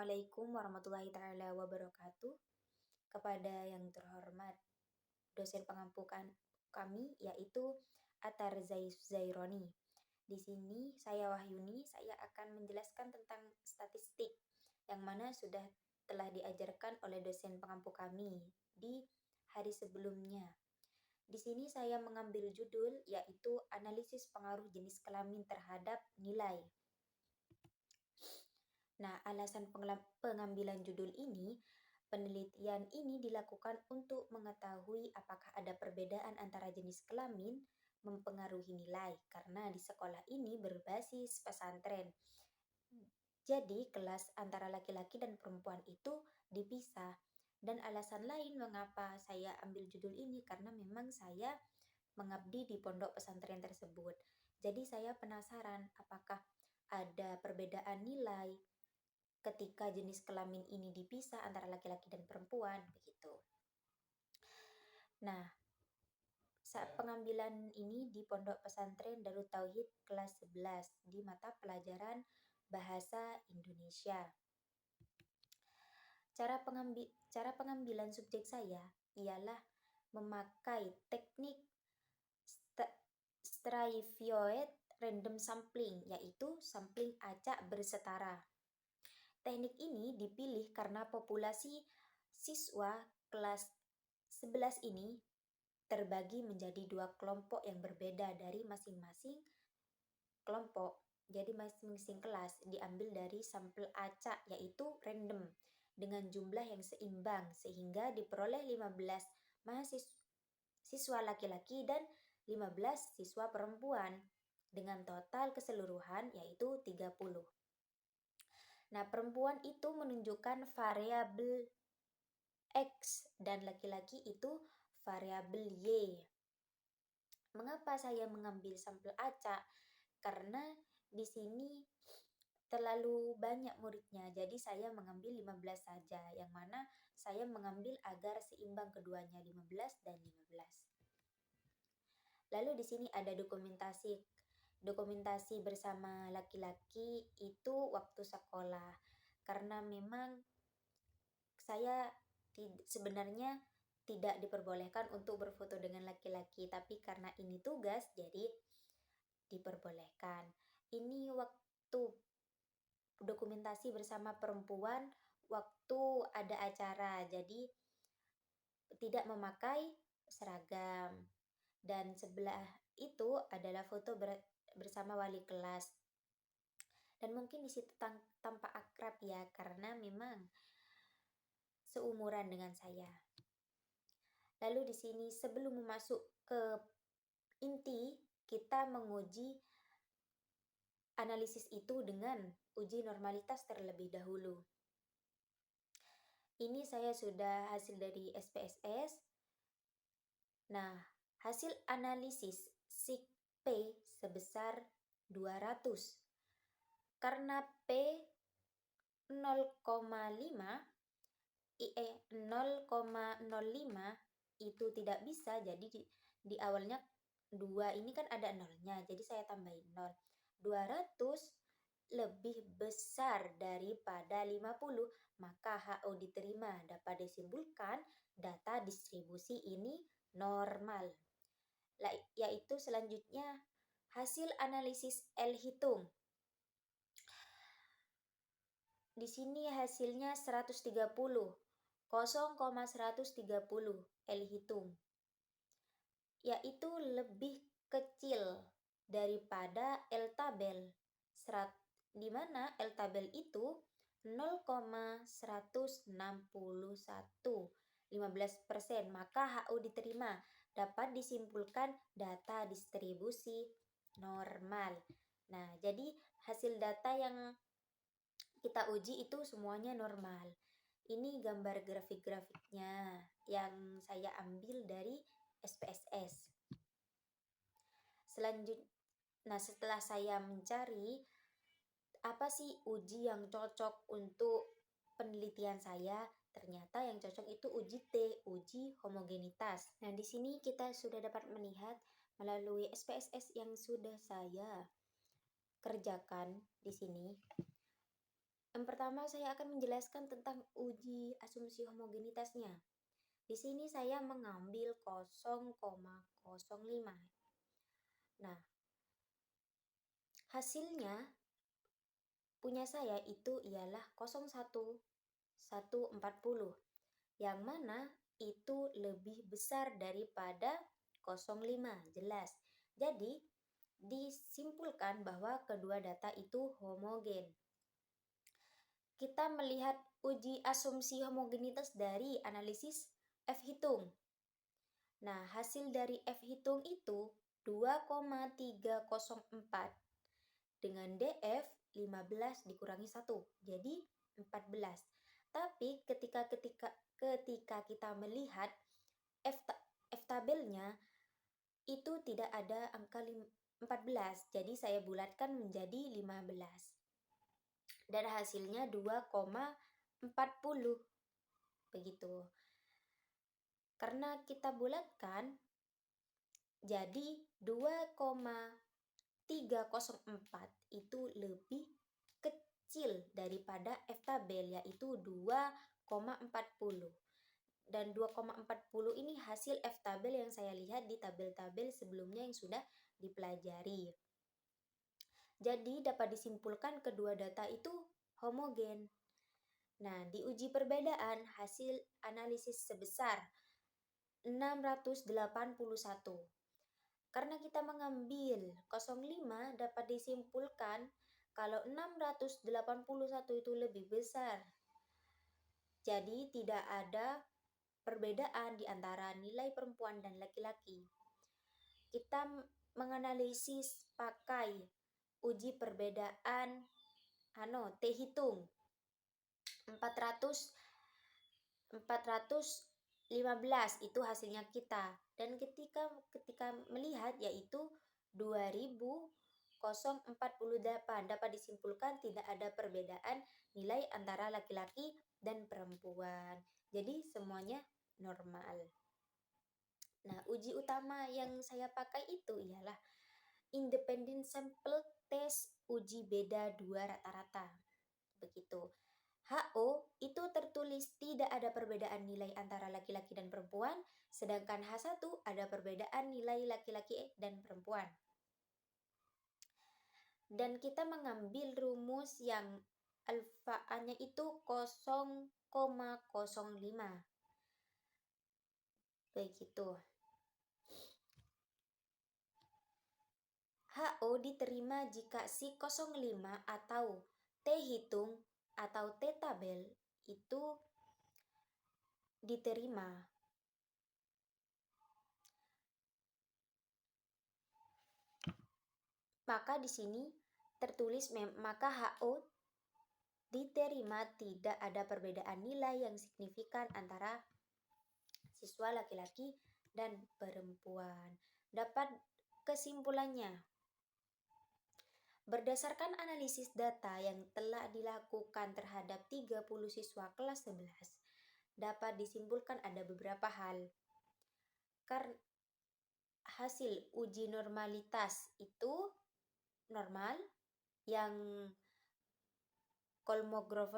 Assalamualaikum warahmatullahi taala wabarakatuh. Kepada yang terhormat dosen pengampu kami yaitu Atar Zaironi. Di sini saya Wahyuni, saya akan menjelaskan tentang statistik yang mana sudah telah diajarkan oleh dosen pengampu kami di hari sebelumnya. Di sini saya mengambil judul yaitu analisis pengaruh jenis kelamin terhadap nilai. Nah, alasan pengambilan judul ini, penelitian ini dilakukan untuk mengetahui apakah ada perbedaan antara jenis kelamin mempengaruhi nilai, karena di sekolah ini berbasis pesantren. Jadi, kelas antara laki-laki dan perempuan itu dipisah. Dan alasan lain mengapa saya ambil judul ini, karena memang saya mengabdi di pondok pesantren tersebut. Jadi, saya penasaran apakah ada perbedaan nilai ketika jenis kelamin ini dipisah antara laki-laki dan perempuan, begitu. Nah, saat pengambilan ini di Pondok Pesantren Darut Tauhid kelas 11 di mata pelajaran Bahasa Indonesia. Cara pengambilan subjek saya ialah memakai teknik Stratified Random Sampling, yaitu sampling acak bersetara. Teknik ini dipilih karena populasi siswa kelas 11 ini terbagi menjadi dua kelompok yang berbeda dari masing-masing kelompok. Jadi masing-masing kelas diambil dari sampel acak yaitu random dengan jumlah yang seimbang sehingga diperoleh 15 mahasiswa laki-laki dan 15 siswa perempuan dengan total keseluruhan yaitu 30. Nah, perempuan itu menunjukkan variabel X dan laki-laki itu variabel Y. Mengapa saya mengambil sampel acak? Karena di sini terlalu banyak muridnya, jadi saya mengambil 15 saja, yang mana saya mengambil agar seimbang keduanya 15 dan 15. Lalu di sini ada dokumentasi bersama laki-laki itu waktu sekolah, karena memang saya sebenarnya tidak diperbolehkan untuk berfoto dengan laki-laki, tapi karena ini tugas jadi diperbolehkan. Ini waktu dokumentasi bersama perempuan waktu ada acara, jadi tidak memakai seragam. Dan sebelah itu adalah foto bersama wali kelas. Dan mungkin di situ tampak akrab ya, karena memang seumuran dengan saya. Lalu di sini sebelum masuk ke inti, kita menguji analisis itu dengan uji normalitas terlebih dahulu. Ini saya sudah hasil dari SPSS. Nah, hasil analisis SIG P sebesar 200. Karena P 0,05 itu tidak bisa, jadi di awalnya 2 ini kan ada nolnya, jadi saya tambahin 0. 200 lebih besar daripada 50, maka HO diterima. Dapat disimpulkan data distribusi ini normal. Yaitu selanjutnya hasil analisis L hitung. Di sini hasilnya 130, 0,130 L hitung, yaitu lebih kecil daripada L tabel, di mana L tabel itu 0,161, 15%, maka HO diterima. Dapat disimpulkan data distribusi normal. Nah, jadi hasil data yang kita uji itu semuanya normal. Ini gambar grafik-grafiknya yang saya ambil dari SPSS. Nah, setelah saya mencari apa sih uji yang cocok untuk penelitian saya, ternyata yang cocok itu uji T, uji homogenitas. Nah, di sini kita sudah dapat melihat melalui SPSS yang sudah saya kerjakan di sini. Yang pertama saya akan menjelaskan tentang uji asumsi homogenitasnya. Di sini saya mengambil 0,05. Nah, hasilnya punya saya itu ialah 0,1,140, yang mana itu lebih besar daripada 0,5, jelas. Jadi, disimpulkan bahwa kedua data itu homogen. Kita melihat uji asumsi homogenitas dari analisis F hitung. Nah, hasil dari F hitung itu 2,304 dengan DF 15 dikurangi 1, jadi 14. Tapi ketika kita melihat F tabelnya itu tidak ada angka 14, jadi saya bulatkan menjadi 15. Dan hasilnya 2,40. Begitu. Karena kita bulatkan jadi 2,304 itu lebih kecil daripada F tabel, yaitu 2,40. Dan 2,40 ini hasil F tabel yang saya lihat di tabel-tabel sebelumnya yang sudah dipelajari. Jadi dapat disimpulkan kedua data itu homogen. Nah, diuji perbedaan hasil analisis sebesar 681. Karena kita mengambil 0,5, dapat disimpulkan kalau 681 itu lebih besar. Jadi tidak ada perbedaan di antara nilai perempuan dan laki-laki. Kita menganalisis pakai uji perbedaan T hitung 415 itu hasilnya kita. Dan ketika melihat yaitu 2048, dapat disimpulkan tidak ada perbedaan nilai antara laki-laki dan perempuan. Jadi semuanya normal. Nah, uji utama yang saya pakai itu ialah Independent Sample Test uji beda dua rata-rata. Begitu. HO itu tertulis tidak ada perbedaan nilai antara laki-laki dan perempuan, sedangkan H1 ada perbedaan nilai laki-laki dan perempuan. Dan kita mengambil rumus yang alfa-nya itu 0,05. Begitu. HO diterima jika si 05 atau T hitung atau T tabel itu diterima. Maka di sini tertulis maka HO diterima tidak ada perbedaan nilai yang signifikan antara siswa laki-laki dan perempuan. Dapat kesimpulannya. Berdasarkan analisis data yang telah dilakukan terhadap 30 siswa kelas 11, dapat disimpulkan ada beberapa hal. Karena hasil uji normalitas itu normal, yang Kolmogorov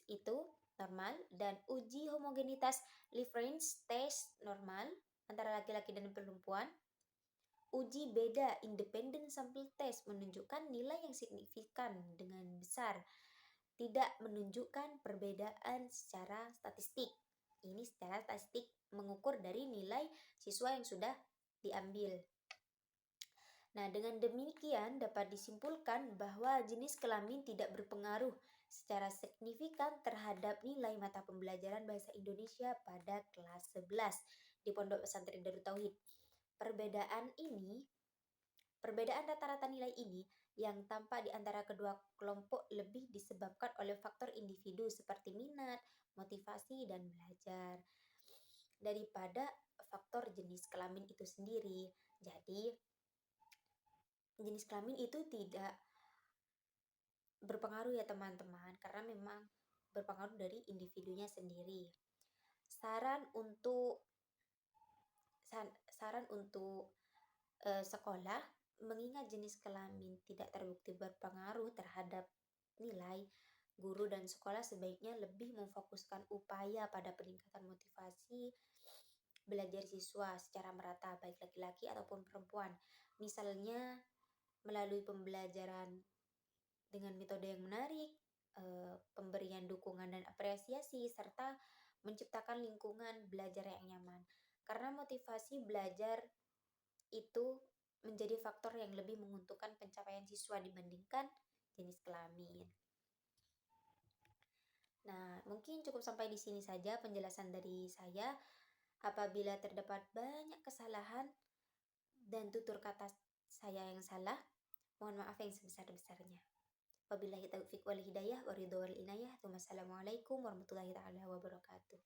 itu normal, dan uji homogenitas Lefranc test normal antara laki-laki dan perempuan. Uji beda independent sample test menunjukkan nilai yang signifikan dengan besar, tidak menunjukkan perbedaan secara statistik. Ini secara statistik mengukur dari nilai siswa yang sudah diambil. Nah, dengan demikian dapat disimpulkan bahwa jenis kelamin tidak berpengaruh secara signifikan terhadap nilai mata pembelajaran Bahasa Indonesia pada kelas 11 di Pondok Pesantren Darut Tauhid. Perbedaan rata-rata nilai ini yang tampak di antara kedua kelompok lebih disebabkan oleh faktor individu seperti minat, motivasi, dan belajar daripada faktor jenis kelamin itu sendiri. Jadi, jenis kelamin itu tidak berpengaruh ya teman-teman, karena memang berpengaruh dari individunya sendiri. Saran untuk sekolah, mengingat jenis kelamin tidak terbukti berpengaruh terhadap nilai, Guru dan sekolah sebaiknya lebih memfokuskan upaya pada peningkatan motivasi belajar siswa secara merata, baik laki-laki ataupun perempuan. Misalnya melalui pembelajaran dengan metode yang menarik, pemberian dukungan dan apresiasi, serta menciptakan lingkungan belajar yang nyaman. Karena motivasi belajar itu menjadi faktor yang lebih menguntungkan pencapaian siswa dibandingkan jenis kelamin. Nah, mungkin cukup sampai di sini saja penjelasan dari saya. Apabila terdapat banyak kesalahan dan tutur kata saya yang salah, mohon maaf yang sebesar-besarnya. Wabillahi taufiq wal hidayah wa ridho wal inayah. Wassalamualaikum warahmatullahi taala wabarakatuh.